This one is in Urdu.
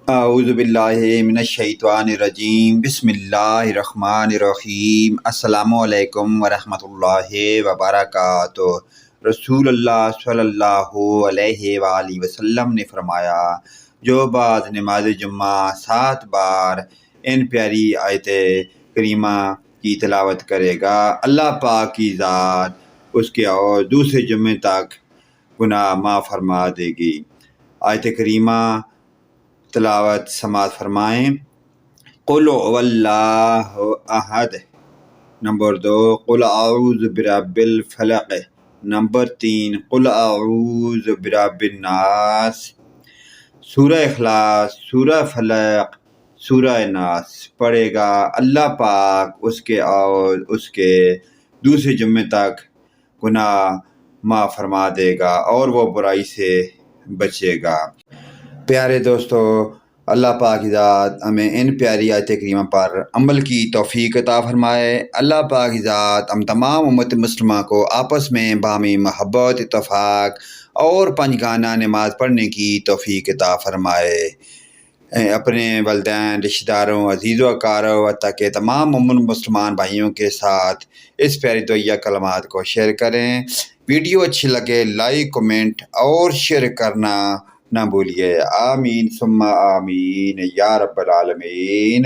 اعوذ باللہ من الشیطان الرجیم بسم اللہ الرحمن الرحیم السلام علیکم ورحمۃ اللہ وبرکاتہ۔ رسول اللہ صلی اللہ علیہ وآلہ وسلم نے فرمایا، جو بعد نماز جمعہ 7 بار ان پیاری آیت کریمہ کی تلاوت کرے گا، اللہ پاک کی ذات اس کے اور دوسرے جمعے تک گناہ معاف فرما دے گی۔ آیت کریمہ تلاوت سماعت فرمائیں۔ قل هو اللہ احد، نمبر 2 قل اعوذ برب الفلق، نمبر 3 قل اعوذ برب الناس۔ سورہ اخلاص، سورہ فلق، سورہ ناس پڑھے گا، اللہ پاک اس کے اور اس کے دوسرے جمعے تک گناہ معاف فرما دے گا اور وہ برائی سے بچے گا۔ پیارے دوستو، اللہ پاک ذات ہمیں ان پیاری آیت کریمہ پر عمل کی توفیق عطا فرمائے۔ اللہ پاک ذات ہم تمام امت مسلمہ کو آپس میں باہمی محبت، اتفاق اور پنجگانہ نماز پڑھنے کی توفیق عطا فرمائے۔ اپنے والدین، رشتہ داروں، عزیز و اقارب حتیٰ کہ تمام امت مسلمان بھائیوں کے ساتھ اس پیاری دعائیہ کلمات کو شیئر کریں۔ ویڈیو اچھی لگے لائک، کمنٹ اور شیئر کرنا نہ بھولیے۔ آمین ثم آمین یا رب العالمین۔